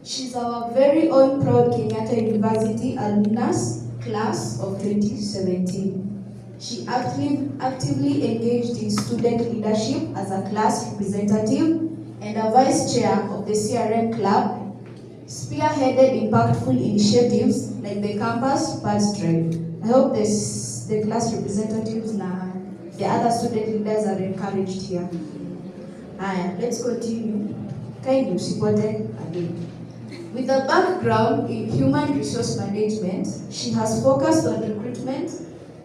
She's our very own proud Kenyatta University alumnus class of 2017. She actively engaged in student leadership as a class representative and a vice chair of the CRM club, spearheaded impactful initiatives like the campus Pads Drive. I hope the class representatives and the other student leaders are encouraged here. Let's continue. Kindly supported again. With a background in human resource management, she has focused on recruitment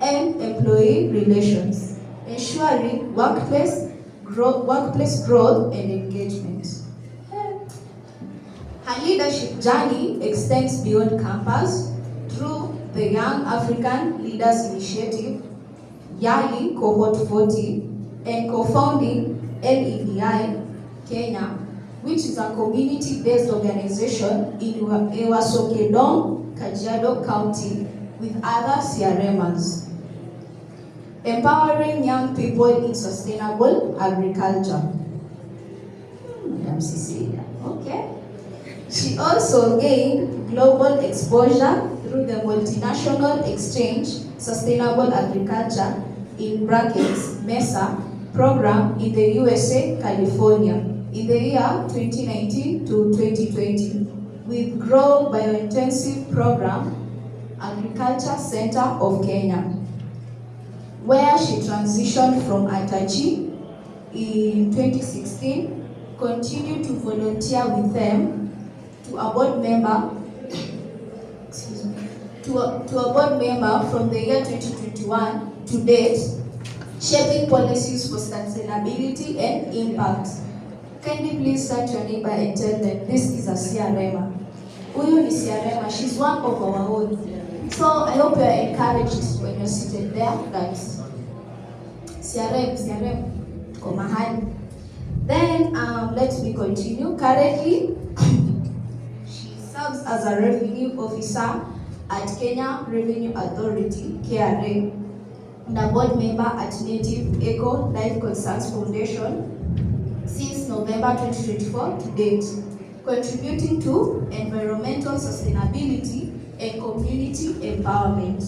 and employee relations, ensuring workplace growth and engagement. Her leadership journey extends beyond campus through the Young African Leaders Initiative, YALI Cohort 40, and co-founding LEDI-Kenya, which is a community-based organization in Ewasokedong, Kajiado County, with other CRMers, empowering young people in sustainable agriculture. Madam Cecilia, okay. She also gained global exposure through the multinational exchange Sustainable Agriculture in brackets MESA program in the USA, California, in the year 2019 to 2020, with Grow Biointensive Program, Agriculture Center of Kenya, where she transitioned from Atachi in 2016, continued to volunteer with them to a board member, to a board member from the year 2021 to date, shaping policies for sustainability and impact. Kindly please touch your neighbor and tell them this is a CRM. Huyu ni CRM, she's one of our own. So I hope you are encouraged when you're seated there that CRM, tuko mahali. Then let me continue. Currently, she serves as a revenue officer at Kenya Revenue Authority, KRA, and a board member at Native Eco Life Concerns Foundation since November 2024 to date, contributing to environmental sustainability and community empowerment.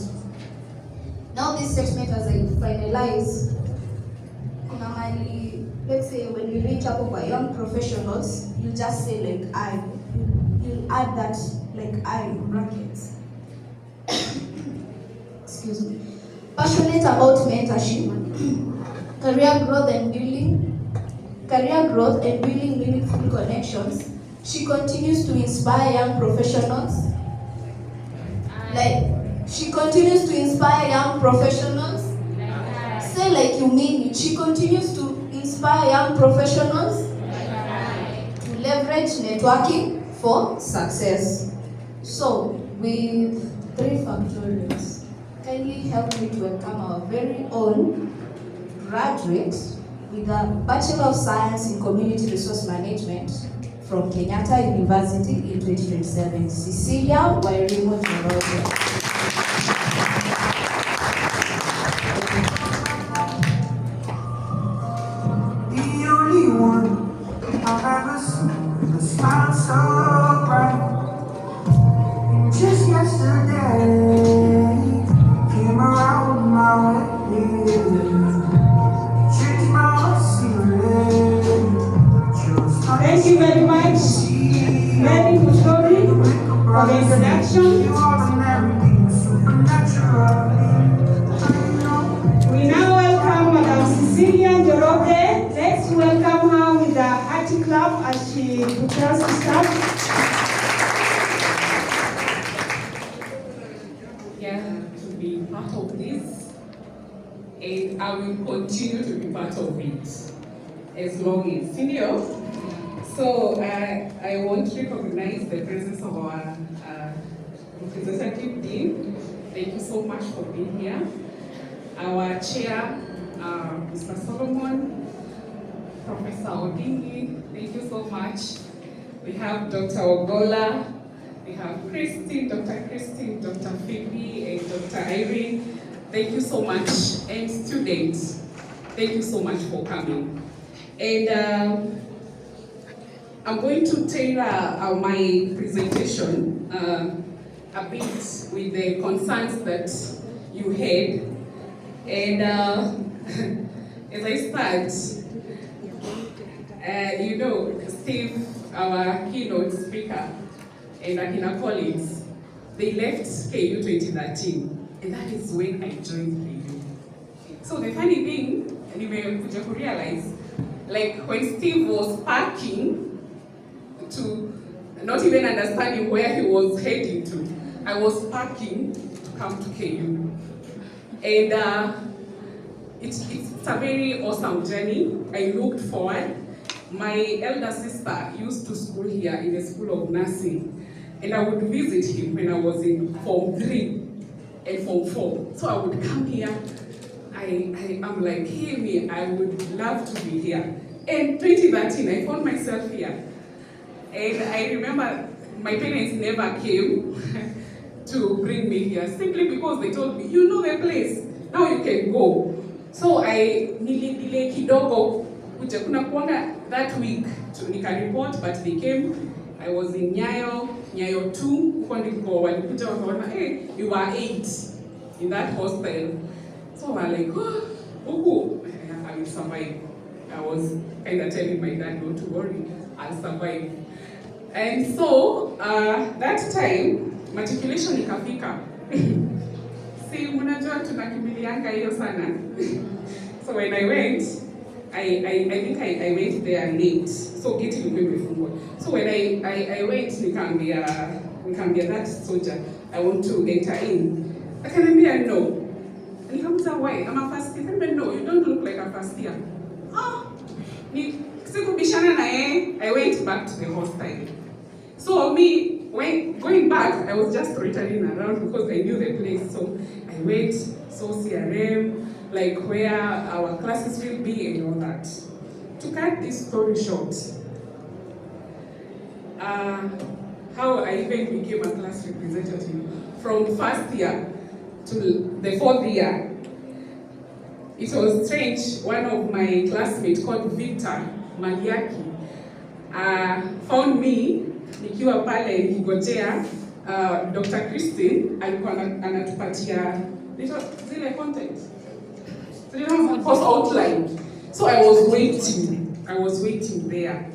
Now this statement, as I finalize, let's say when you reach up over young professionals, you just say like I. You'll add that like I in brackets. Excuse me. Passionate about mentorship, career growth and building meaningful connections. She continues to inspire young professionals. Say like you mean it. She continues to inspire young professionals to leverage networking for success. So, with 3 factorials, kindly help me to welcome our very own graduate with a Bachelor of Science in Community Resource Management from Kenyatta University in 2027, Cecilia Wairimu Njoroge. Just yesterday, came around my way, changed my ceiling. Thank you very much, Lady Kushori, for the introduction. We now welcome Madam Cecilia Njoroge. Let's welcome her with a hearty clap as she prepares to start. To be part of this, and I will continue to be part of it as long as senior. So I want to recognize the presence of our representative dean. Thank you so much for being here. Our chair, Mr. Solomon, Professor Odingi, thank you so much. We have Dr. Ogola. We have Christine, Dr. Phoebe, and Dr. Irene. Thank you so much. And students, thank you so much for coming. And I'm going to tailor my presentation a bit with the concerns that you had. And as I start, Steve, our keynote speaker, and Akina colleagues, they left KU 2013, and that is when I joined KU. So the funny thing, and you may realize, like when Steve was parking to not even understanding where he was heading to, I was parking to come to KU. And it's a very awesome journey. I looked forward. My elder sister used to school here in the School of Nursing, and I would visit him when I was in Form 3 and Form 4. So I would come here. I'm like, hey, me, I would love to be here. And 2013, I found myself here. And I remember my parents never came to bring me here, simply because they told me, you know the place, now you can go. So I nilidile kidogo kuja kuna kuanga that week to nika report, but they came. I was in Nyayo 2, huko ndiko walikuja wakaona, hey, you are 8 in that hostel. So I was like, oh, I will survive. I was kind of telling my dad, not to worry, I'll survive. And so that time, matriculation ikafika. Si mnajua tunakimbilianga hiyo sana. So when I went, I think I went there late. So gate ilikuwa imefungwa. So when I went, nikaambia that soldier, I want to enter in. Akaniambia no. Nikamuuliza why? I'm a first year. Akaniambia no, you don't look like a first year. Sikubishana na yeye, I went back to the hostel. So me, when going back, I was just returning around because I knew the place. So I went, saw CRM, like where our classes will be and all that. To cut this story short, how I even became a class representative from first year to the 4th year. It was strange. One of my classmates called Victor Maliaki found me nikiwa pale nikigojea Dr. Christine alikuwa anatupatia zile content. Course outline. So I was waiting there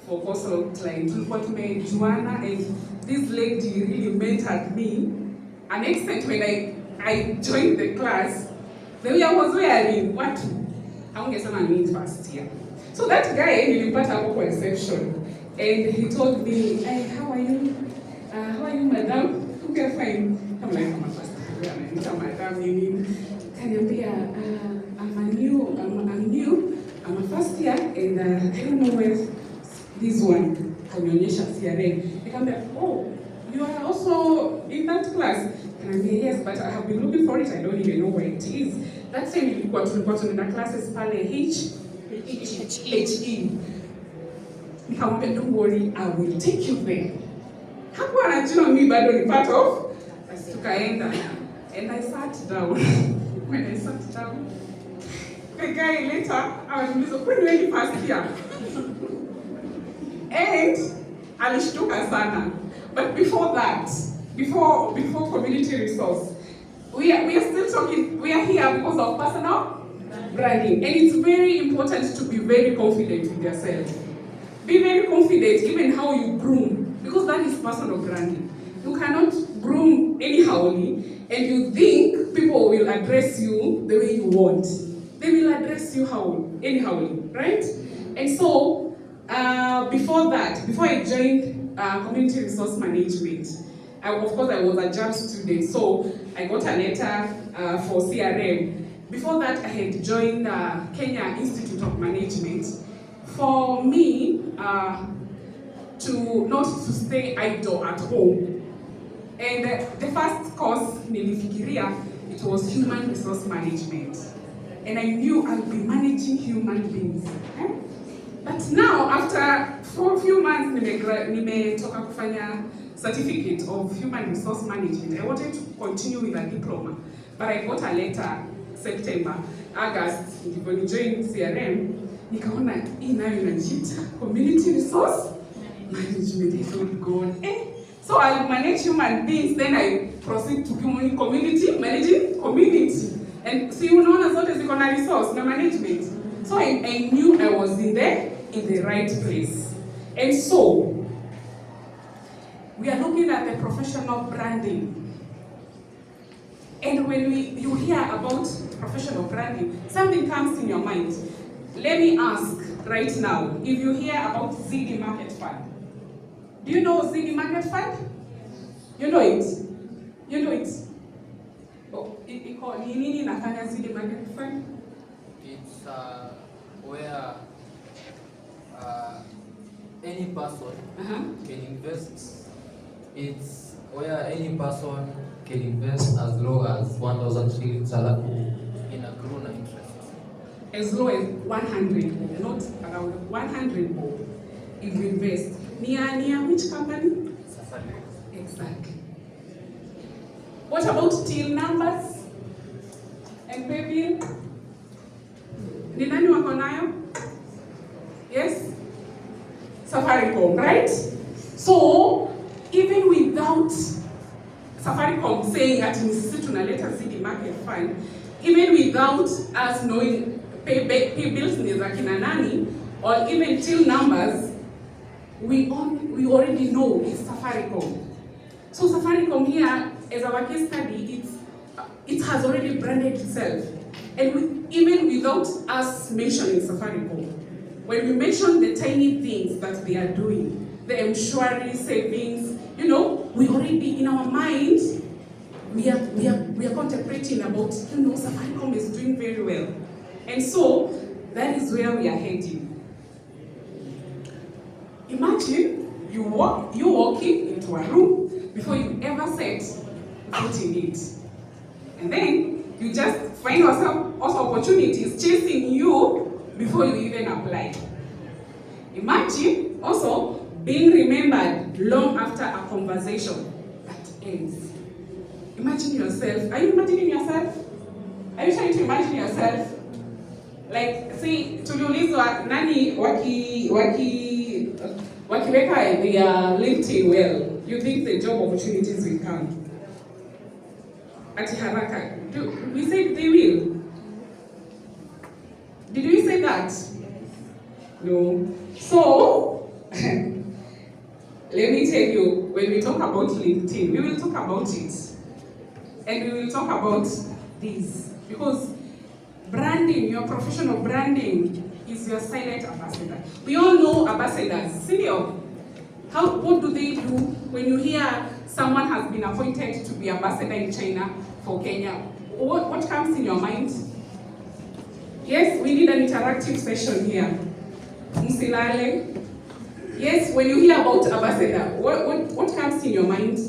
for course outline. Tulikuwa tumejuana, and this lady really mentored me. An extent when I joined the class, the way I was wearing what haungesema need first year. So that guy nilimpata hapo kwa reception, and he told me, hey, how are you? How are you, madam? Okay, fine. I'm like, I'm a first year. I'm madam. Kaniambia, I'm new. I'm a first year, and I don't know where this one kanionyesha CRM. Nikamwambia, oh, you are also in that class? Kaniambia, yes, but I have been looking for it. I don't even know where it is. That time tulikuwa tunaenda classes pale HE. Nikamwambia, don't worry, I will take you there. Hapo anajua mimi bado ni part of. Tukaenda, and I sat down. When I sat down, the guy later, I was like, when you first year? And alishtuka sana. But before that, before community resource, we are still talking. We are here because of personal branding, and it's very important to be very confident with yourself. Be very confident even how you groom, because that is personal branding. You cannot groom anyhowly, and you think people will address you the way you want. They will address you anyhowly, right? And so, before I joined community resource management, of course I was a JAM student, so I got a letter for CRM. Before that, I had joined Kenya Institute of Management. For me, not to stay idle at home. And the first course, nilifikiria, it was human resource management. And I knew I would be managing human beings. But now, for a few months, nimetoka kufanya certificate of human resource management. I wanted to continue with a diploma, but I got a letter September, August, when I joined CRM, nikaona hii nayo inajiita community resource management. I thought, God, So I manage human beings, then I proceed to community, managing community. And see, unaona zote ziko na resource na management. So I knew I was in the right place. And so, we are looking at the professional branding. And when you hear about professional branding, something comes in your mind. Let me ask right now, if you hear about ZD Market Fund. Do you know ZD Market Fund? You know it? You know it? Oh, nini inafanya ZD Market Fund? It's where any person can invest. It's where any person can invest as low as 1,000 shillings salary in a corona interest. As low as 100, not around 100 more. If you invest. Near which company? Safari. Exactly. What about till numbers? And maybe ni nani wako nayo? Yes? Safaricom, right? So, even without Safaricom saying that in tunaleta ZD Market Fund, even without us knowing pay bills ni za kina nani, or even till numbers, we already know it's Safaricom. So Safaricom here, as our case study, it has already branded itself. And even without us mentioning Safaricom, when we mention the tiny things that they are doing, the insurance savings, we already in our mind, we are contemplating about, Safaricom is doing very well. And so that is where we are heading. Imagine you walking into a room before you ever set foot in it. And then you just find yourself also opportunities chasing you before you even apply. Imagine also being remembered long after a conversation that ends. Imagine yourself. Are you imagining yourself? Are you trying to imagine yourself? Like, see, tuliulizwa nani wakiweka their LinkedIn well, you think the job opportunities will come? Ati haraka. We said they will. Did we say that? No. So, let me tell you, when we talk about LinkedIn, we will talk about it. And we will talk about this. Because branding, your professional branding, is your silent ambassador. We all know ambassadors. Cecilia, what do they do when you hear someone has been appointed to be ambassador in China for Kenya? What comes in your mind? Yes, we need an interactive session here. Msilale. Yes, when you hear about ambassador, what comes in your mind?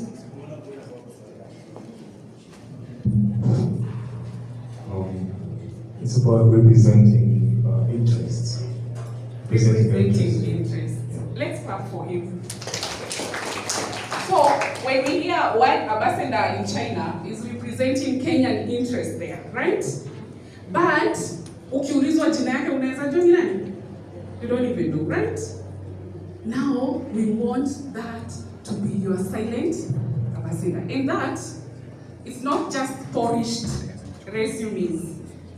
It's about representing interests. Representing interests. Let's clap for him. So, when we hear one ambassador in China is representing Kenyan interests there, right? But, ukiulizwa jina yake unaweza jua ni nani? You don't even know, right? Now, we want that to be your silent ambassador. And that, it's not just polished resumes.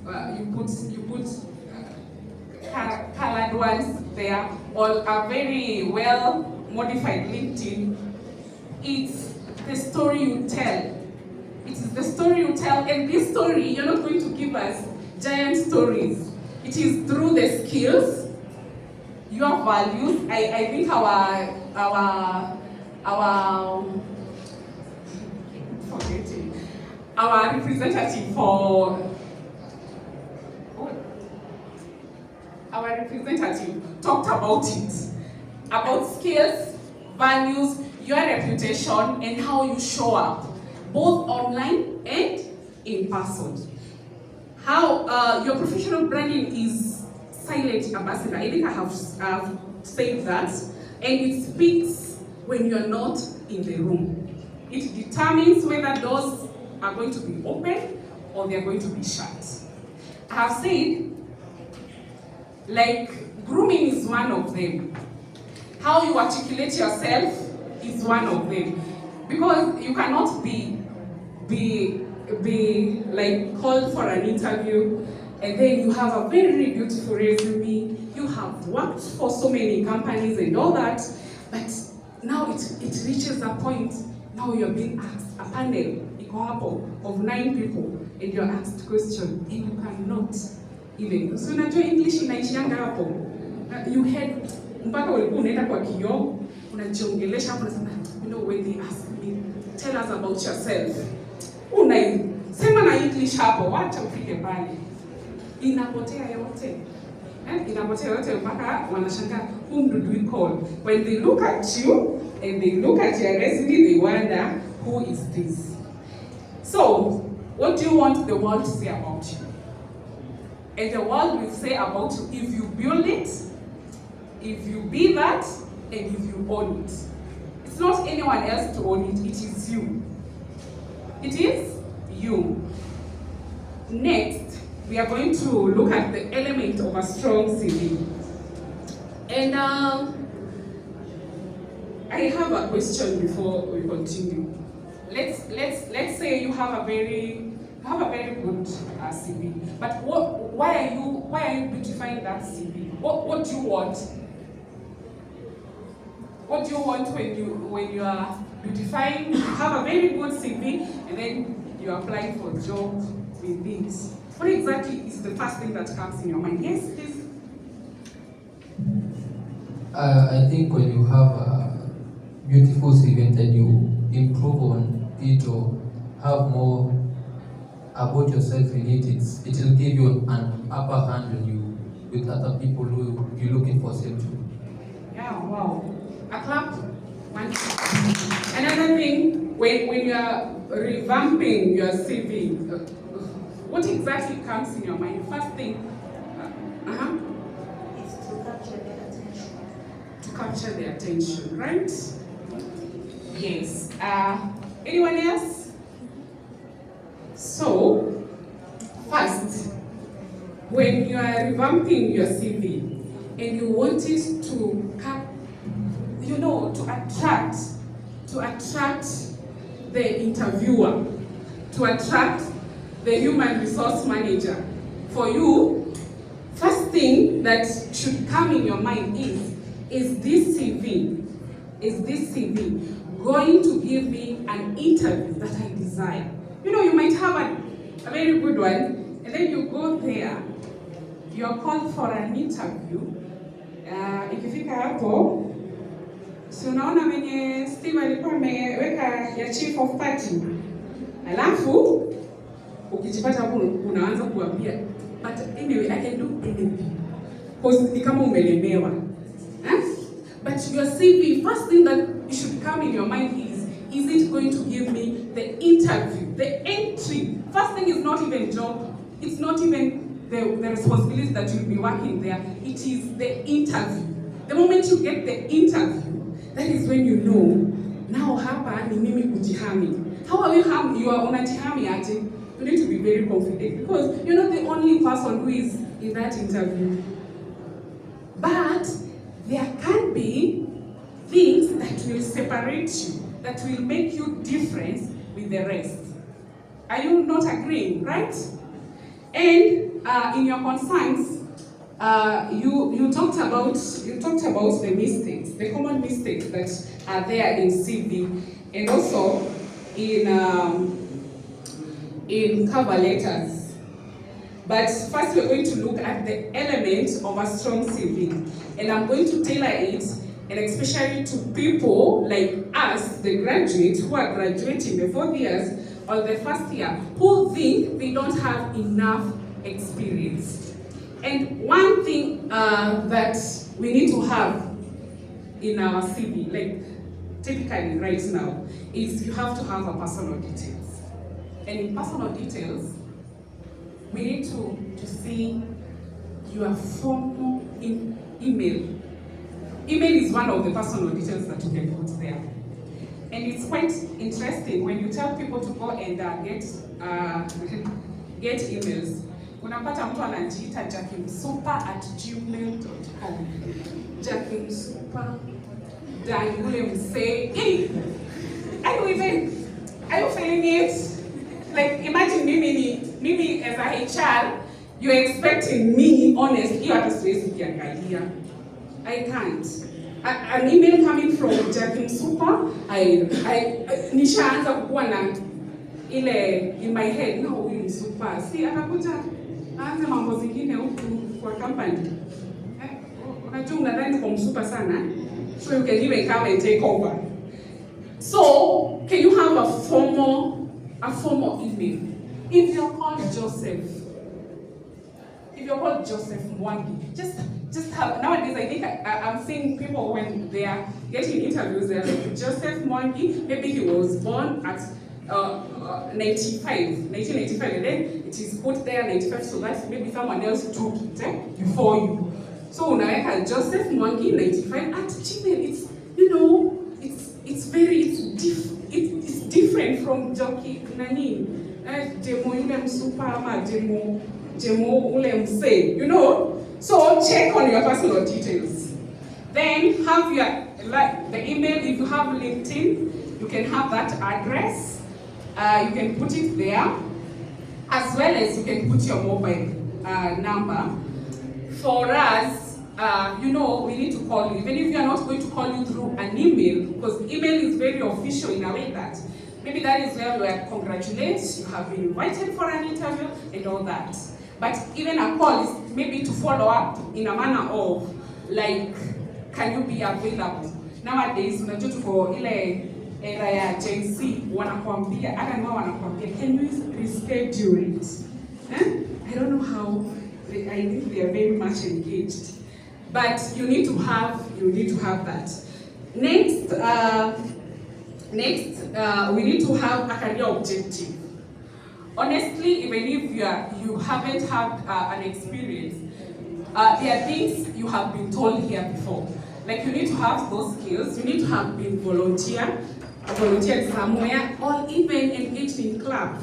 You put colored ones there, or a very well modified LinkedIn. It's the story you tell. It is the story you tell, and this story, you're not going to give us giant stories. It is through the skills, your values. I think our representative talked about it, about skills, values, your reputation, and how you show up, both online and in person. How your professional branding is silent ambassador. I think I have said that, and it speaks when you're not in the room. It determines whether doors are going to be open or they're going to be shut. I have said, like, grooming is one of them. How you articulate yourself is one of them. Because you cannot be like called for an interview and then you have a very beautiful resume, you have worked for so many companies and all that, but now it reaches a point, now you're being asked, a panel of 9 people, and you're asked question and you cannot even. So unajua English inaishianga hapo. You had mpaka ulikuwa unaenda kwa kioo, unajiongelesha hapo unasema, you know, when they ask me, tell us about yourself. Sema na English hapo, wacha ufike pale. Inapotea yote. Inapotea yote mpaka wanashangaa, whom do we call? When they look at you and they look at your resume, they wonder, who is this? So, what do you want the world to say about you? And the world will say about you if you build it, if you be that, and if you own it. It's not anyone else to own it, it is you. It is you. Next, we are going to look at the element of a strong CV. And I have a question before we continue. Let's say you have a very good CV. But why are you beautifying that CV? What do you want? What do you want when you are beautifying? You have a very good CV and then you are applying for a job with this. What exactly is the first thing that comes in your mind? Yes, please. I think when you have a beautiful CV and then you improve on it or have more about yourself in it, it will give you an upper hand when you with other people who you're looking for same too. Yeah, wow. A clap. One. Another thing, when you are revamping your CV, what exactly comes in your mind? First thing, It's to capture their attention. To capture their attention, right? Yes. Anyone else? So, first, when you are revamping your CV and you want it to attract the interviewer, to attract the human resource manager. For you, first thing that should come in your mind is this CV going to give me an interview that I desire? You know, you might have a very good one, and then you go there, you're called for an interview. Ikifika hapo, si unaona venye Steve alikuwa ameweka ya chief of party. Alafu ukijipata hapo unaanza kuambia, but anyway I can do anything. Because ni kama umelemewa. But your CV, first thing that should come in your mind is it going to give me the interview, the entry? First thing is not even job, it's not even the responsibility that you'll be working there, it is the interview. The moment you get the interview, that is when you know, now hapa ni mimi kujihami. How are you harmed? You are unajihami aje. You need to be very confident because you're not the only person who is in that interview. But there can be things that will separate you, that will make you different with the rest. Are you not agreeing, right? And in your concerns, you talked about the mistakes, the common mistakes that are there in CV, and also in cover letters. But first we're going to look at the elements of a strong CV. And I'm going to tailor it, and especially to people like us, the graduates who are graduating the 4th years or the 1st year, who think they don't have enough experience. And one thing that we need to have in our CV, like typically right now, is you have to have a personal details. And in personal details, we need to see your formal email. Email is one of the personal details that you can put there. And it's quite interesting when you tell people to go and get emails. Unapata mtu anajiita jackimsuper@gmail.com. Jackimsuper than ule msee. Hey, are you feeling it? Like imagine mimi as a HR, you're expecting me, honestly, you have to say kiangalia. I can't. An email coming from Jackie Super, nishaanza kuwa na ile in my head, no, huyu Super. Si akakuja aanze mambo zingine huku kwa company. Unajua unadhani kwa msupa sana, so you can even come and take over. So, can you have a formal email? If you're called Joseph Mwangi, just have, nowadays I think I'm seeing people when they are getting interviews, they're like, Joseph Mwangi, maybe he was born at 1995, and then it is put there 95, so that maybe someone else took it before you. So unaweka Joseph Mwangi 95 at Gmail. It's, you know, it's different from Joki nani demo yule msupa ama demo ule mse, you know. So check on your personal details. Then have your the email. If you have LinkedIn, you can have that address. You can put it there, as well as you can put your mobile number. For us, you know, we need to call you. Even if we are not going to call you through an email, because email is very official in a way that maybe that is where we congratulate, you have been invited for an interview and all that. But even a call is maybe to follow up in a manner of like, can you be available? Nowadays, unajua tuko ile era ya Gen Z, wanakuambia, hata nao wanakuambia, can you reschedule it? I don't know how. I think they are very much engaged, but you need to have that. Next, we need to have a career objective. Honestly, even if you haven't had an experience, there are things you have been told here before. Like you need to have those skills. You need to have been volunteered somewhere, or even engaged in club.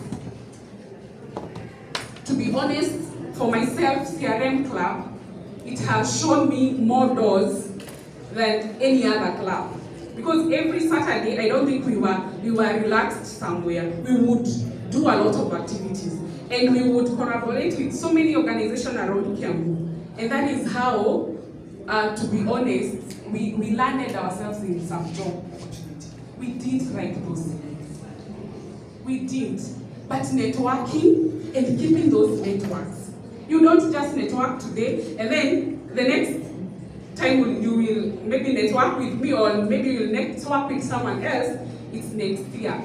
To be honest, for myself, CRM club, it has shown me more doors than any other club. Because every Saturday, I don't think we were relaxed somewhere. We would do a lot of activities, and we would collaborate with so many organizations around Kiambu. And that is how, to be honest, we landed ourselves in some job opportunity. We did write those things. We did. But networking and keeping those networks. You don't just network today, and then the next time you will maybe network with me, or maybe you'll network with someone else, it's next year.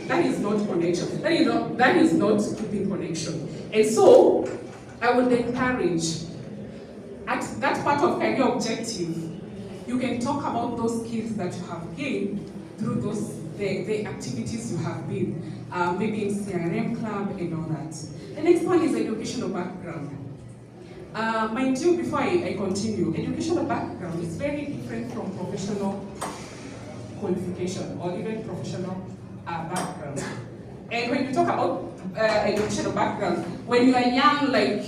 That is not connection. That is not keeping connection. And so, I would encourage, at that part of career objective, you can talk about those skills that you have gained through the activities you have been, maybe in CRM club and all that. The next one is educational background. Mind you, before I continue, educational background is very different from professional qualification or even professional background. And when you talk about educational background, when you are young, like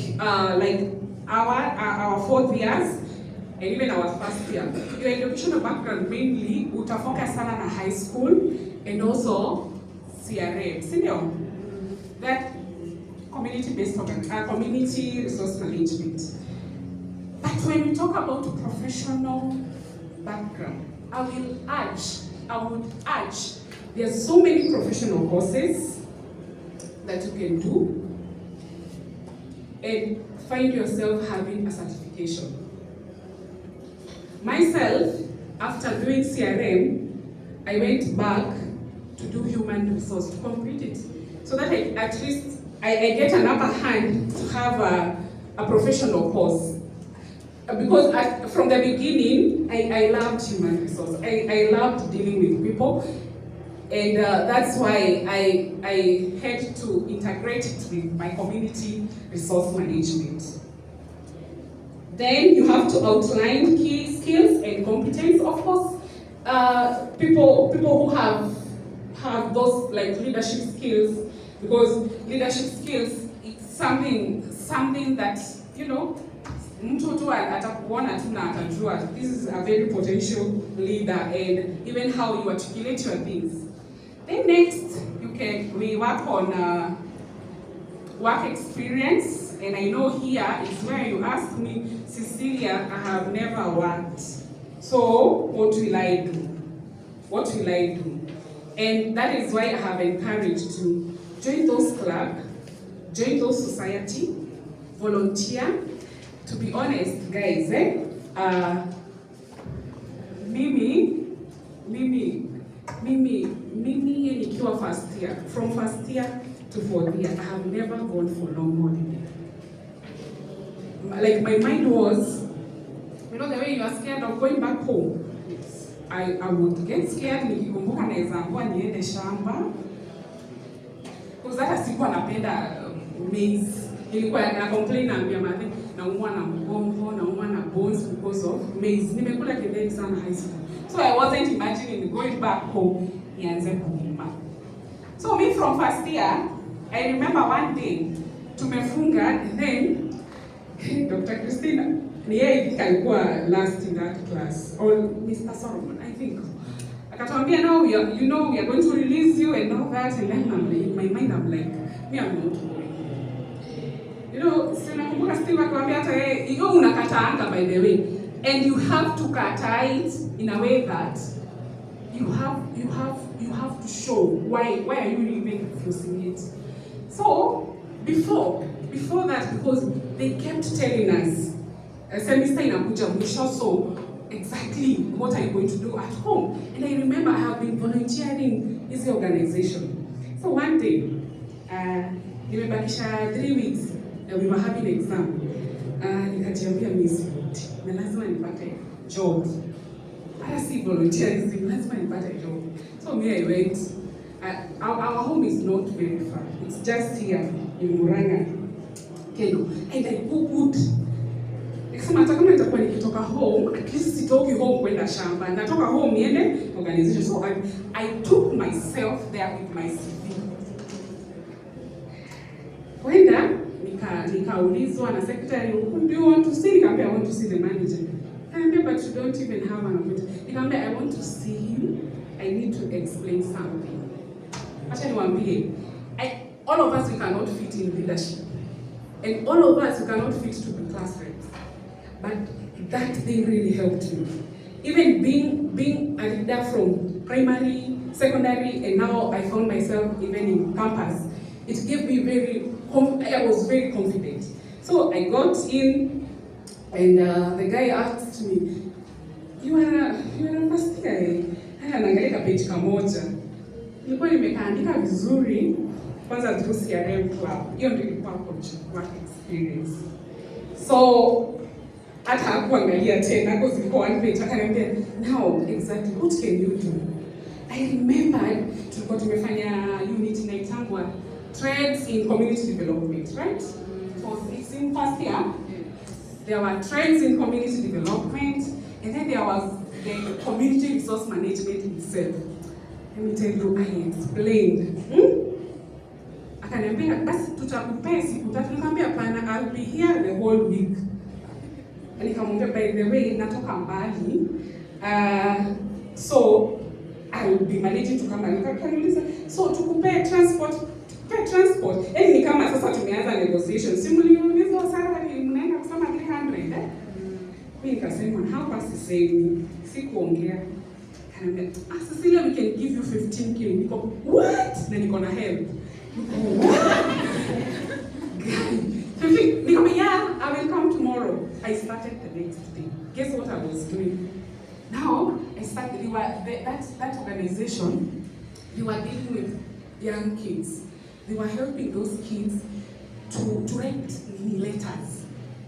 our 4th years, and even our first year, your educational background mainly utafocus sana na high school and also CRM, senior, that community-based community resource management. But when we talk about professional background, I would urge, there's so many professional courses that you can do and find yourself having a certification. Myself, after doing CRM, I went back to do human resource, to complete it, so that at least I get an upper hand to have a professional course. Because from the beginning, I loved human resource. I loved dealing with people, and that's why I had to integrate it with my community resource management. Then you have to outline key skills and competence. Of course, people who have those like leadership skills, because leadership skills, it's something that, you know, mtu tu atakuona tu na atajua this is a very potential leader, and even how you articulate your things. Then next, we work on work experience, and I know here is where you asked me, Cecilia, I have never worked. So what will I do? What will I do? And that is why I have encouraged to join those clubs, join those society, volunteer. To be honest, guys, mimi nikiwa first year, from first year to fourth year, I have never gone for long holiday. Like my mind was, you know, the way you are scared of going back home. I would get scared nikikumbuka naweza kuwa niende shamba. Because hata sikuwa napenda maize. Nilikuwa na complain na ambia mother naumwa na mgongo, naumwa na bones because of maize. Nimekula kideni sana high school. So I wasn't imagining going back home nianze kulima. So me from first year, I remember one day tumefunga, and then Dr. Christina, ni yeye alikuwa last in that class, or Mr. Solomon, I think. Akatuambia, no, we are going to release you and all that, and then in my mind I'm like, me, I'm not going. You know, sina kumbuka Steve akwambia hata yeye, hiyo unakataanga by the way, and you have to kata it in a way that you have to show why are you even refusing it. So before that, because they kept telling us semester inakuja mwisho, so exactly what are you going to do at home? And I remember I have been volunteering in this organization. So one day, nimebakisha 3 weeks, we were having an exam. Nikajiambia miss, na lazima nipate job. I see volunteerism, lazima nipate job. So me, I went. Our home is not very far. It's just here in Muranga, Kenya. And I googled. Nikasema hata kama nitakuwa nikitoka home, at least sitoki home kwenda shamba. Natoka home niende organization. So I took myself there with my CV. Kwenda nikaulizwa na secretary, who do you want to see? Nikamwambia I want to see the manager. Nikamwambia but you don't even have an appointment. Nikamwambia I want to see him. I need to explain something. Acha niwaambie, all of us we cannot fit in leadership. And all of us we cannot fit to be class reps. But that thing really helped me. Even being a leader from primary, secondary, and now I found myself even in campus, it gave me I was very confident. So I got in, and the guy asked me, you are a first year. Anaangalia page kamoja. Nilikuwa nimekaandika vizuri kwanza through CRM club. Hiyo ndio ilikuwa work experience. So hata hakuangalia tena because ilikuwa one page. Akaniambia, now exactly what can you do? I remember tulikuwa tumefanya unit inaitangwa trades in community development, right? So it's in first year. There were trades in community development, and then there was the community resource management itself. Let me tell you, I explained. Akaniambia, basi tutakupea siku tatu. Nikamwambia pana, I'll be here the whole week. Nikamwambia, by the way, natoka mbali. So I'll be managing to come. Nikaniuliza, so tukupea transport. Yaani ni kama sasa tumeanza negotiation. Simuliuliza salary mnaenda kusema 300 eh? Mimi nikasema hapa sisemi, sikuongea. Kanambia, Cecilia, we can give you 15K. Niko, what? Na niko na help. Niko, yeah, I will come tomorrow. I started the next day. Guess what I was doing? Now, I started, that organization, they were dealing with young kids. They were helping those kids to write letters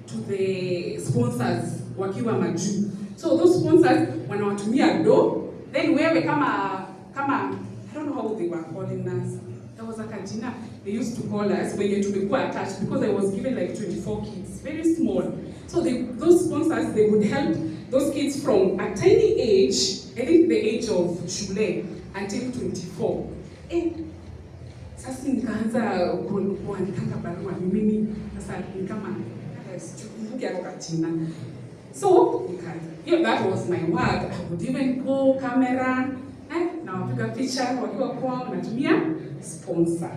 to the sponsors wakiwa majuu. So those sponsors wanawatumia do, then wewe kama I don't know how they were calling us. There was a kajina they used to call us when they tumekuwa attached, because I was given like 24 kids, very small. So those sponsors, they would help those kids from a tiny age, I think the age of shule, until 24. And sasa nikaanza kuandika barua mimi, sasa ni kama sikumbuki ako kachina. So, yeah, that was my work. I would even go camera, na wapiga picha wakiwa kwao natumia sponsor.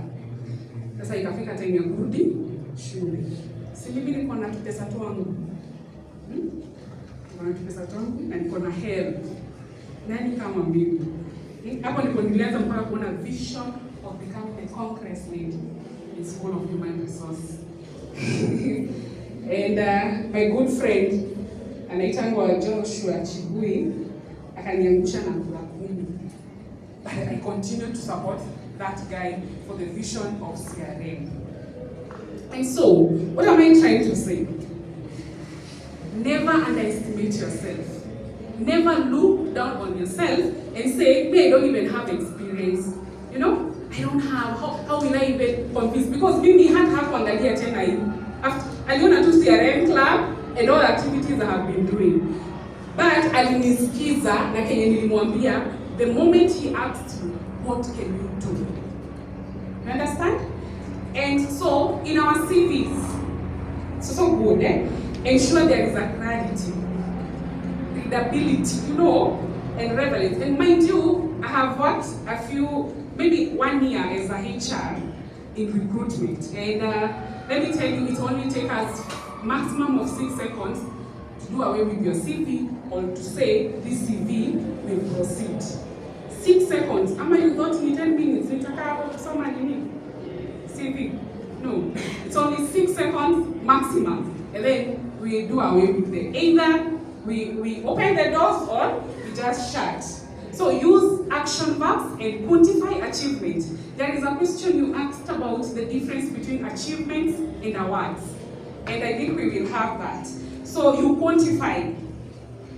Sasa ikafika time ya kurudi shule. Si mimi niko na pesa twangu. Niko na pesa twangu na niko na help. Nani kama mimi? Hapo ndipo nilianza mpaka kuona vision of becoming a Congress lead in School of Human Resource. And my good friend anaitangwa Joshua Chibui akaniangusha na kula 10. But I continue to support that guy for the vision of CRM. And so, what am I trying to say? Never underestimate yourself. Never look down on yourself and say, me, I don't even have experience. You know, I don't have, how will I even convince? Because mimi hata hakuangalia tena hii. Aliona tu CRM club and all activities I have been doing. But alinisikiza na kenye nilimwambia, the moment he asked me, what can you do? You understand? And so, in our CVs, so good, ensure there is a clarity, readability, you know, and relevance. And mind you, I have worked a few, maybe 1 year as a HR in recruitment. And let me tell you, it only takes us maximum of 6 seconds to do away with your CV or to say this CV will proceed. 6 seconds. Ama you thought in 10 minutes, nitaka kusoma nini? CV. No. It's only 6 seconds maximum. And then we do away with it. Either we open the doors or we just shut. So use action verbs and quantify achievement. There is a question you asked about the difference between achievements and awards. And I think we will have that. So you quantify.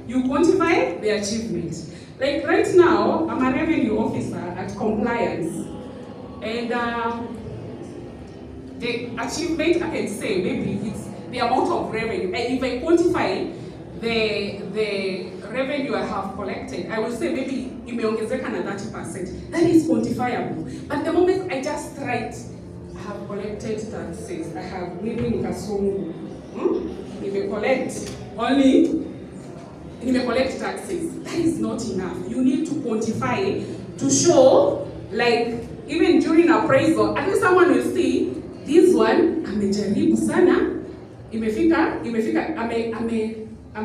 You quantify the achievement. Like right now, I'm a revenue officer at compliance. And the achievement, I can say, maybe it's the amount of revenue. And if I quantify the revenue I have collected, I will say maybe imeongezeka na 30%. That is quantifiable. But the moment I just write, I have collected taxes, I have maybe nikasungu, collect taxes. That is not enough. You need to quantify to show, like, even during appraisal, at least someone will see, this one, amejaribu sana, ame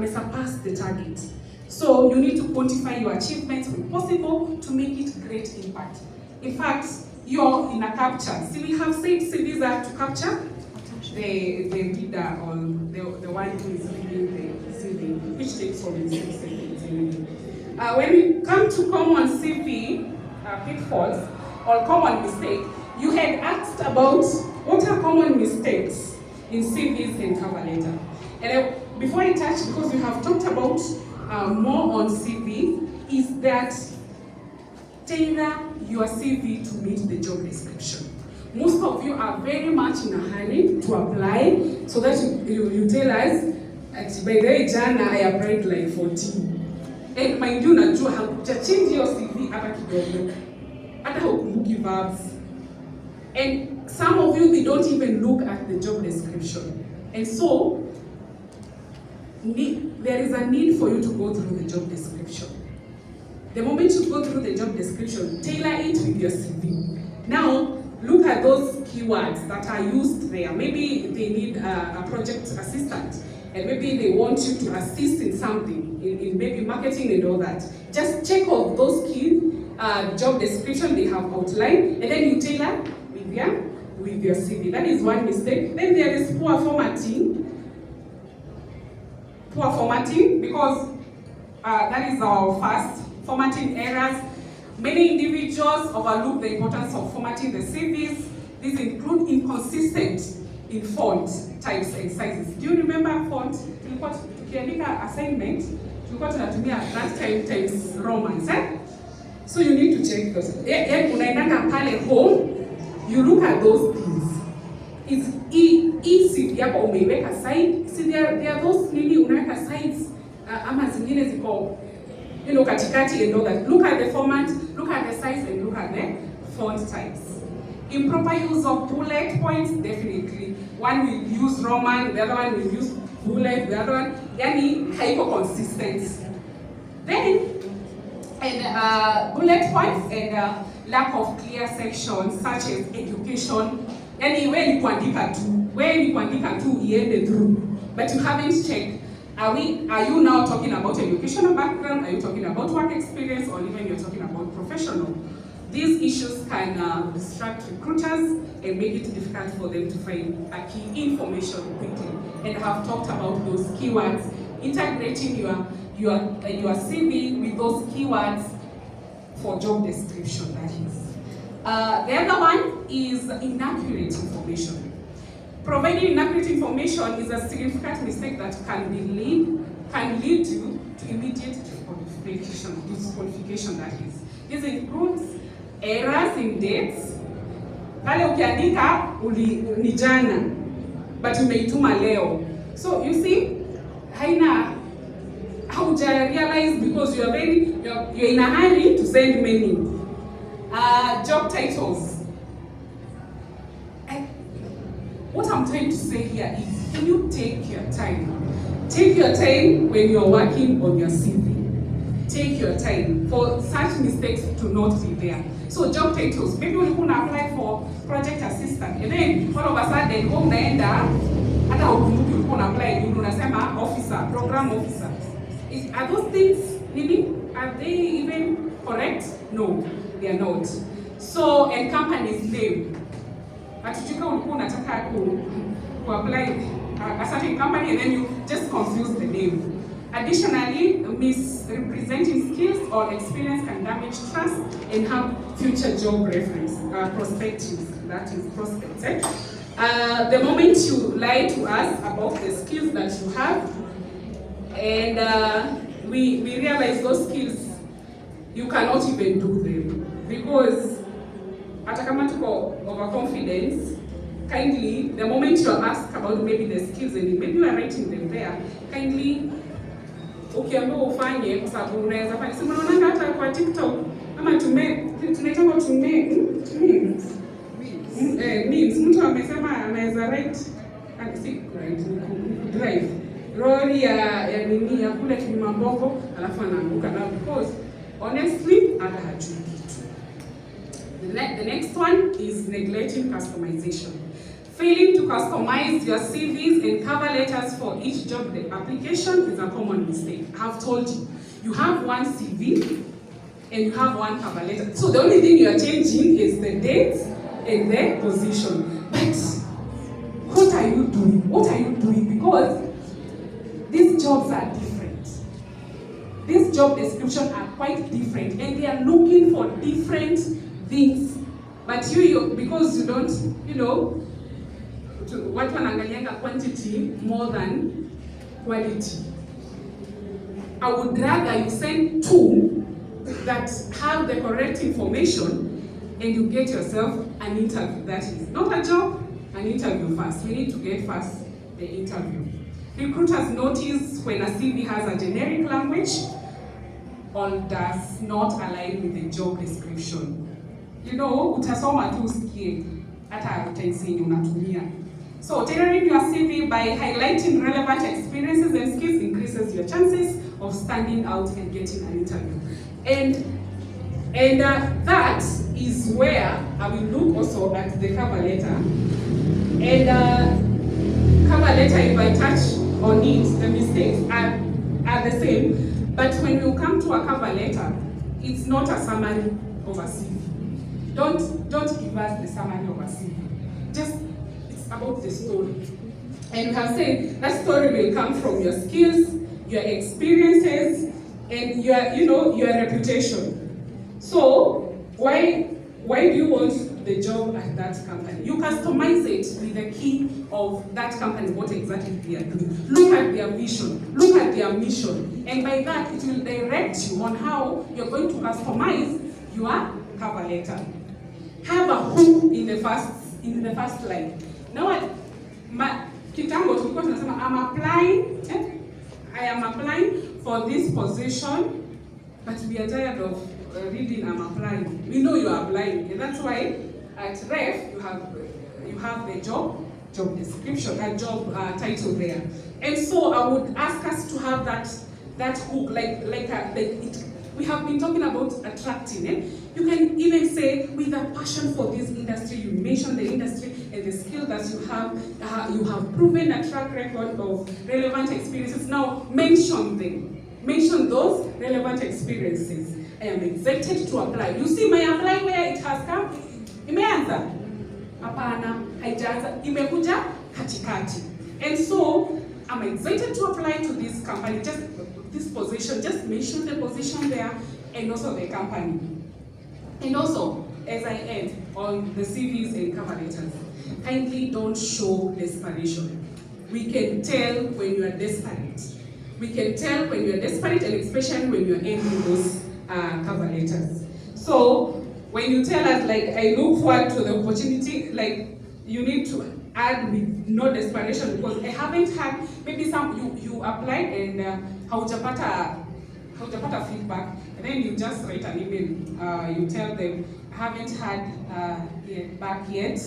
surpass the target. So you need to quantify your achievements when possible to make it great impact. In fact, you're in a capture. See, we have said CVs are to capture the reader or the one who is reading the CV, which takes only 6 seconds. When we come to common CV pitfalls or common mistake, you had asked about what are common mistakes in CVs and cover letter. And before I touch, because we have talked about more on CV, is that tailor your CV to meet the job description. Most of you are very much in a hurry to apply, so that you tell us, by the way, Jana, I applied like 14. And mind you, najua hakuja your CV hata kidogo, hata hukumbuki verbs. And some of you, they don't even look at the job description. And so, there is a need for you to go through the job description. The moment you go through the job description, tailor it with your CV. Now, look at those keywords that are used there. Maybe they need a project assistant, and maybe they want you to assist in something, in maybe marketing and all that. Just check off those key job description they have outlined, and then you tailor with your CV. That is one mistake. Then there is poor formatting. Poor formatting, because that is our first formatting errors. Many individuals overlook the importance of formatting the CVs. These include inconsistent in font types and sizes. Do you remember font? Tukiandika assignment, tulikuwa tunatumia that time times Romans, So you need to check those. Unaendanga pale home, you look at those things. It's easy yako umeiweka side. See, there are those nini unaweka sides ama zingine ziko katikati and all that. Look at the format, look at the size, and look at the font types. Improper use of bullet points, definitely. One will use Roman, the other one will use bullet, the other one, yani haiko consistent. Then, bullet points and lack of clear sections such as education. Yani where ni kuandika tu iende through, but you haven't checked. Are you now talking about educational background? Are you talking about work experience, or even you're talking about professional? These issues can distract recruiters and make it difficult for them to find a key information quickly. And I have talked about those keywords, integrating your CV with those keywords for job description, that is. The other one is inaccurate information. Providing inaccurate information is a significant mistake that can lead to immediate disqualification, that is. This includes errors in dates. Pale ukiandika ni jana, but umeituma leo. So you see, hauja realize because you're in a hurry to send many. Job titles. What I'm trying to say here is, can you take your time? Take your time when you're working on your CV. Take your time for such mistakes to not be there. So job titles, maybe you can apply for project assistant, and then all of a sudden, unaenda hata ukumbuki ulikuwa apply, unasema officer, program officer. Are those things are they even correct? No, they are not. So, and company's name. Atuchika ulikuwa unataka ku apply a certain company and then you just confuse the name. Additionally, misrepresenting skills or experience can damage trust and have future job reference, perspectives, that is prospects. The moment you lie to us about the skills that you have, and we realize those skills, you cannot even do them. Because hata kama tuko overconfidence, kindly, the moment you are asked about maybe the skills and maybe you are writing them there, kindly, ukiambiwa ufanye kwa sababu unaweza fanya. Si unaona hata kwa TikTok ama tunaitwa memes. Mtu amesema anaweza write drive lori ya nini ya kule Kilimambogo alafu anaanguka na because honestly hata hajui kitu. The next one is neglecting customization. Failing to customize your CVs and cover letters for each job application is a common mistake. I have told you, you have one CV and you have one cover letter. So the only thing you are changing is the date and the position. But what are you doing? What are you doing? Because these jobs are different. These job descriptions are quite different and they are looking for different things. But you because you don't, watu wanaangalianga quantity more than quality. I would rather you send two that have the correct information and you get yourself an interview. That is not a job, an interview first. We need to get first the interview. Recruiters notice when a CV has a generic language or does not align with the job description. Utasoma tu usikie hata utaisini unatumia. So tailoring your CV by highlighting relevant experiences and skills increases your chances of standing out and getting an interview. And that is where I will look also at the cover letter. And cover letter, if I touch on it, the mistakes are the same. But when you come to a cover letter, it's not a summary of a CV. Don't give us the summary of a CV. Just it's about the story. And we have said that story will come from your skills, your experiences, and your reputation. So why do you want the job at that company? You customize it with the key of that company, what exactly they are doing. Look at their vision, look at their mission, and by that it will direct you on how you're going to customize your cover letter. Have a hook in the first line. Now kitambo tulikuwa tunasema I am applying for this position, but we are tired of reading I'm applying. We know you are applying, and that's why at ref, you have the job description, a job title there. And so I would ask us to have that hook, we have been talking about attracting. You can even say, with a passion for this industry, you mention the industry and the skill that you have proven a track record of relevant experiences. Now mention them. Mention those relevant experiences. I am excited to apply. You see my apply where it has come? Imeanza? Hapana, haijaanza. Imekuja katikati. And so, I'm excited to apply to this company, just this position, just mention the position there, and also the company. And also, as I end on the CVs and cover letters, kindly don't show desperation. We can tell when you are desperate. We can tell when you are desperate, and especially when you are ending those cover letters. So, when you tell us, like, I look forward to the opportunity, like, you need to add with no desperation, because I haven't had, maybe you applied and haujapata feedback, and then you just write an email, you tell them, I haven't had back yet,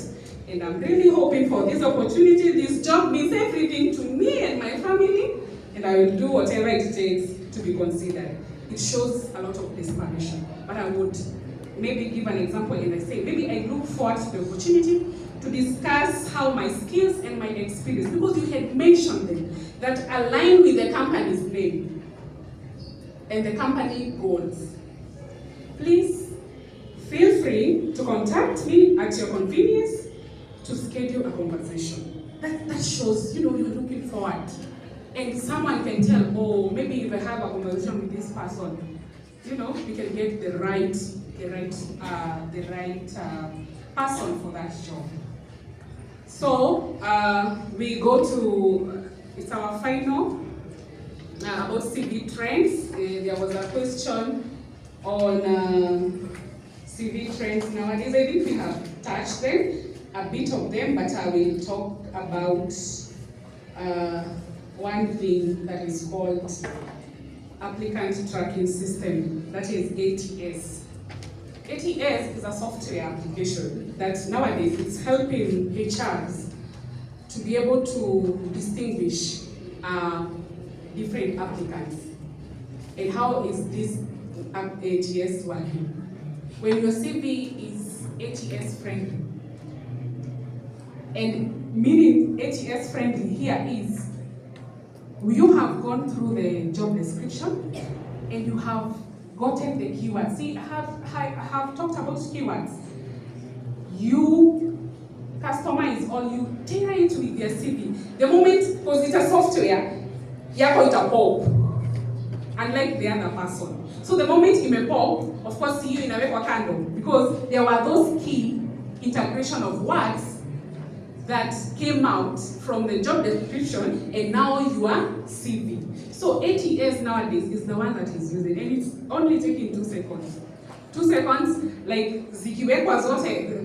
and I'm really hoping for this opportunity. This job means everything to me and my family, and I will do whatever it takes to be considered. It shows a lot of desperation, but I would maybe give an example and I say, maybe I look forward to the opportunity to discuss how my skills and my experience, because you had mentioned them, that align with the company's name and the company goals. Please feel free to contact me at your convenience to schedule a conversation. That shows, you're looking forward. And someone can tell, oh, maybe if I have a conversation with this person, we can get the right person for that job. So we go to, it's our final about CV trends. There was a question on CV trends nowadays. I think we have touched them, a bit of them, but I will talk about one thing that is called applicant tracking system, that is ATS. ATS is a software application that nowadays it's helping HRs to be able to distinguish different applicants. And how is this ATS working? When your CV is ATS friendly, and meaning ATS friendly here is, you have gone through the job description and you have gotten the keywords. See, I have talked about keywords. You customize or you tailor it with your CV. The moment, because it's a software, you're going to pop, unlike the other person. So the moment you may pop, of course, see you in a way candle, because there were those key integration of words that came out from the job description, and now you are CV. So ATS nowadays is the one that is using, and it's only taking 2 seconds. 2 seconds, like zikiwekwa zote,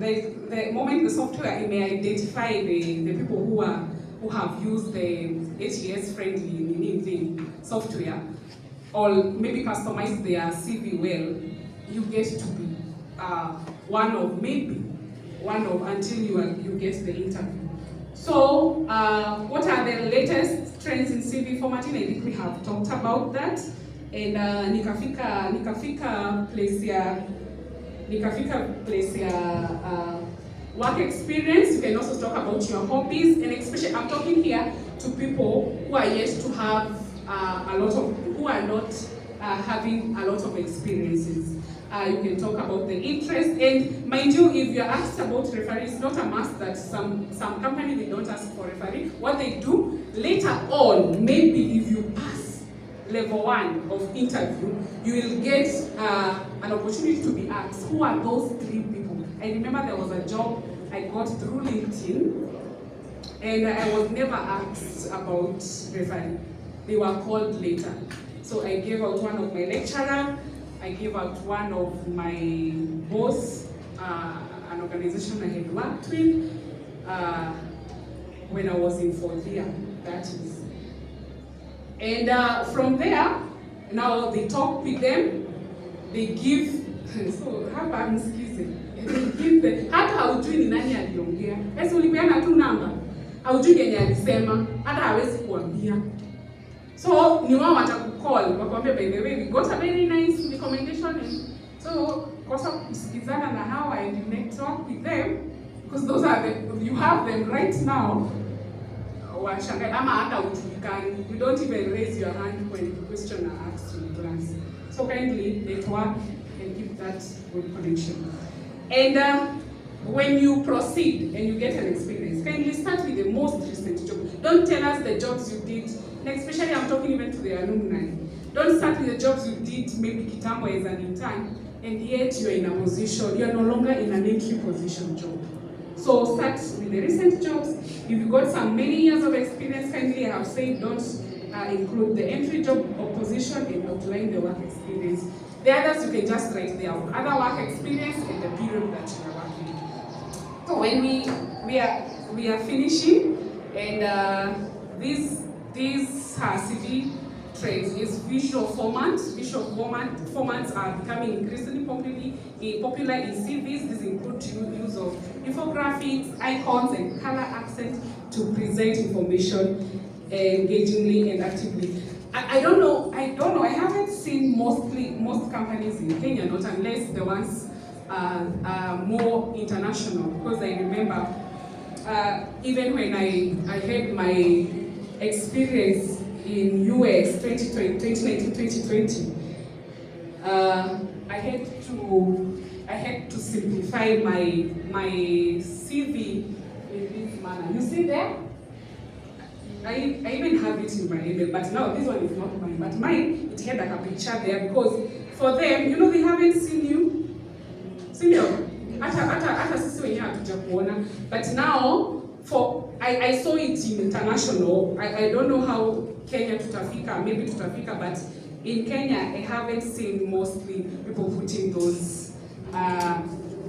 the moment the software may identify the people who have used the ATS friendly software, or maybe customize their CV well, you get to be one of until you get the interview. So, what are the latest trends in CV formatting? I think we have talked about that. And nikafika place ya work experience. You can also talk about your hobbies, and especially I'm talking here to people who are yet to have who are not having a lot of experiences. You can talk about the interest, and mind you, if you're asked about referee, it's not a must that some companies, they don't ask for referee. What they do, later on, maybe if you pass level 1 of interview, you will get an opportunity to be asked, who are those 3 people? I remember there was a job I got through LinkedIn, and I was never asked about referee. They were called later. So I gave out one of my lecturer, I gave out one of my boss, an organization I had worked with when I was in 4th year, that is. And from there, now they talk with them, they give, so how about they give them, how haujui ni nani aliongea. Esi ulipeana tu namba, haujui kenye alisema, hata hawezi kuambia. So ni wao watakucall, wakwambia by the way we got a very nice recommendation. So kosa kusikizana na hawa and you may talk with them because those are the, you have them right now. Washangae ama hata ujulikani. You don't even raise your hand when the question are asked in class. So kindly network and keep that good connection. And when you proceed and you get an experience, kindly start with the most recent job. Don't tell us the jobs you did. And especially I'm talking even to the alumni. Don't start with the jobs you did maybe kitambo as an intern, and yet you're in a position, you're no longer in an entry position job. So start with the recent jobs. If you got some many years of experience, kindly I have said don't include the entry job or position and outline the work experience. The others you can just write their other work experience and the period that you are working. So when we are finishing, and these CV trades is visual formats. Visual formats are becoming increasingly popular in CVs. These include use of infographics, icons, and color accent to present information engagingly and actively. I don't know. I haven't seen most companies in Kenya, not unless the ones are more international. Because I remember even when I had my experience in US 2019-2020, I had to simplify my CV in this manner. You see there? I even have it in my email, but now this one is not mine. But mine, it had like a picture there because for them, you know, they haven't seen you. Senior, hata sisi wenyewe hatuja kuona. But now, I saw it in international. I don't know how Kenya tutafika, maybe tutafika, but in Kenya, I haven't seen mostly people putting those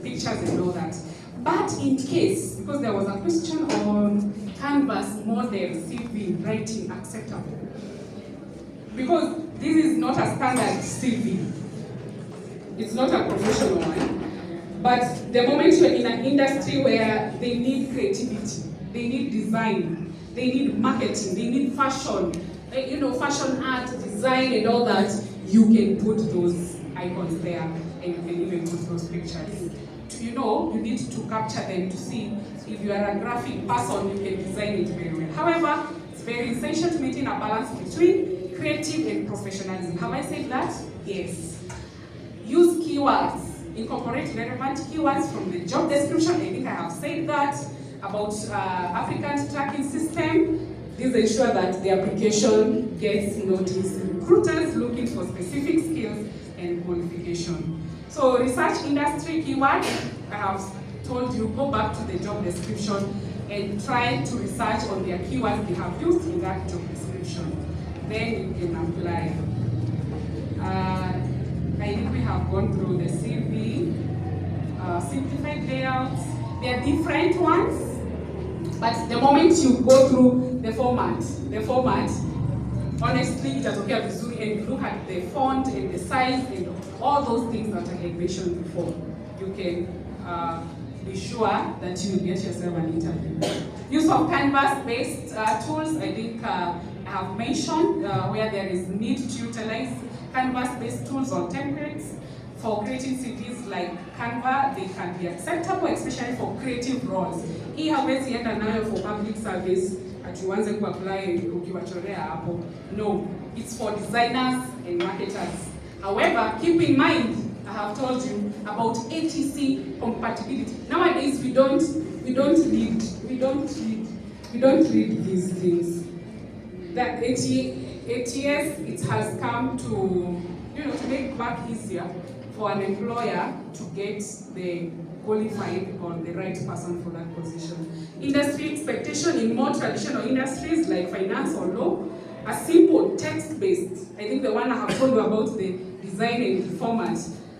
pictures and all that. But in case, because there was a question on Canvas model CV writing acceptable. Because this is not a standard CV. It's not a professional one. But the moment you're in an industry where they need creativity, they need design, they need marketing, they need fashion, fashion art, design and all that, you can put those icons there and you can even put those pictures. You need to capture them to see if you are a graphic person, you can design it very well. However, it's very essential to maintain a balance between creative and professionalism. Have I said that? Yes. Use keywords. Incorporate relevant keywords from the job description. I think I have said that about applicant tracking system. This ensures that the application gets noticed. Recruiters looking for specific skills and qualification. So research industry keywords. I have told you, go back to the job description and try to research on their keywords they have used in that job description. Then you can apply. I think we have gone through the CV, simplified layouts. There are different ones, but the moment you go through the format, honestly, itatokea vizuri, and you look at the font and the size and all those things that I had mentioned before, you can be sure that you will get yourself an interview. Use of Canvas-based tools, I think I have mentioned where there is need to utilize Canvas-based tools or templates for creating CVs like Canva. They can be acceptable, especially for creative roles. Hii hawezi enda nayo for public service atuanze kuapply ukiwachorea hapo. No, it's for designers and marketers. However, keep in mind, I have told you about ATC compatibility. Nowadays, we don't read these things. That ATS, it has come to, to make work easier for an employer to get the qualified or the right person for that position. Industry expectation in more traditional industries like finance or law, a simple text-based. I think the one I have told you about, the design and format,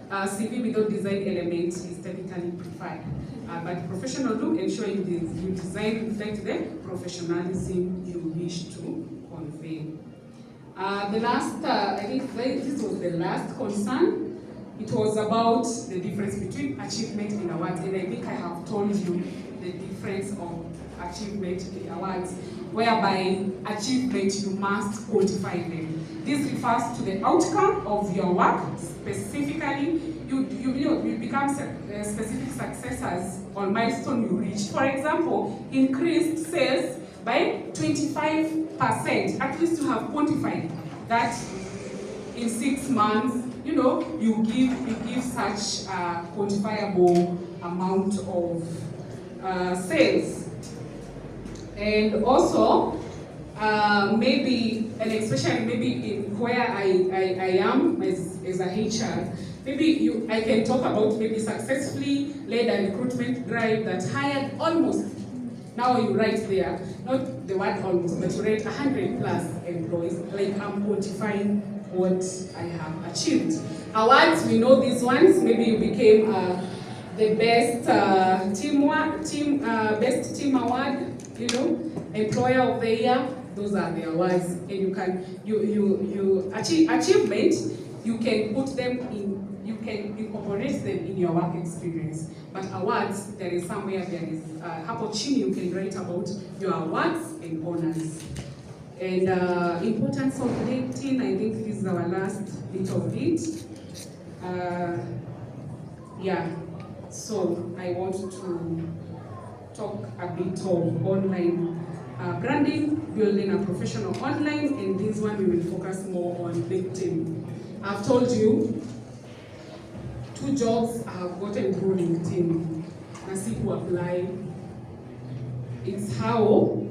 CV without design elements is typically preferred. But professional look, ensuring you design reflect the professionalism you wish to convey. The last, I think this was the last concern. it was about the difference between achievement and awards, and I think I have told you the difference of achievement and awards, whereby achievement you must quantify them. This refers to the outcome of your work. Specifically, you become specific successes or milestone you reach. For example, increased sales by 25%. At least you have quantified that in 6 months. You give such a quantifiable amount of sales. And also, maybe, and especially maybe in where I am as a HR, maybe I can talk about maybe successfully led a recruitment drive that hired almost, now you write there, not the word almost, but you write 100 plus employees, like I'm quantifying what I have achieved. Awards, we know these ones, maybe you became the best best team award, employer of the year. Those are the awards, and you can achievement. You can put them in. You can incorporate them in your work experience. But awards, there is somewhere there is hapo chini you can write about your awards and honors. And importance of LinkedIn. I think this is our last bit of it. Yeah. So I want to talk a bit of online branding, building a professional online, and this one we will focus more on LinkedIn. I've told you 2 jobs I have gotten through LinkedIn. I see who apply. It's how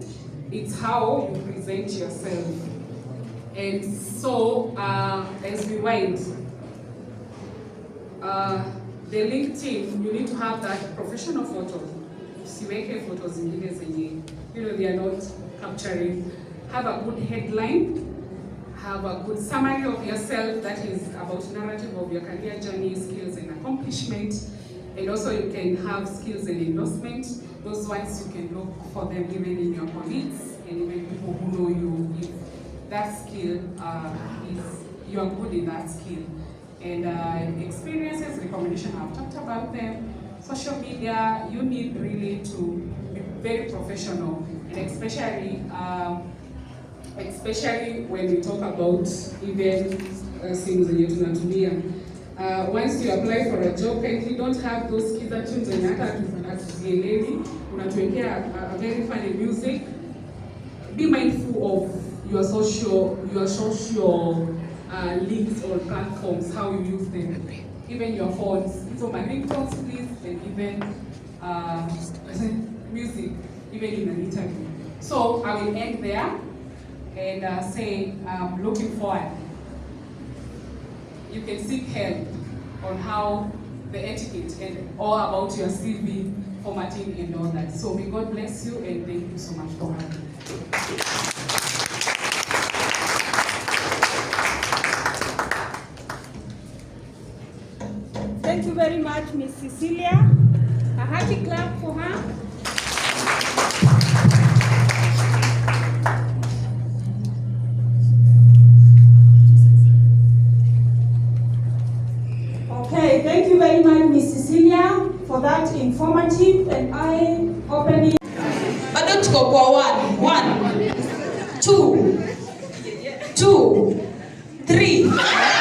you present yourself. And so as we wind, the LinkedIn, you need to have that professional photo. Usiweke photos zingine zenye, they are not capturing. Have a good headline, have a good summary of yourself that is about narrative of your career journey, skills and accomplishment. And also you can have skills and endorsement. Those ones you can look for them even in your colleagues and even people who know you, if that skill you are good in that skill. And experiences, recommendation, I've talked about them. Social media, you need really to be very professional, and especially when we talk about even things zenye tunatumia. Once you apply for a job, kindly don't have those kids tunes zenye hata hatuzielewi. Unatuwekea a very funny music. Be mindful of your social links or platforms, how you use them. Even your phones, so my ringtones please, and even music, even in an interview. So I will end there and say I'm looking forward. You can seek help on how the etiquette and all about your CV formatting and all that. So may God bless you, and thank you so much for having me. Thank you very much, Miss Cecilia. A hearty clap for her. Okay, thank you very much, Miss Cecilia, for that informative and eye-opening. Bado tuko kwa 1, 2, 3.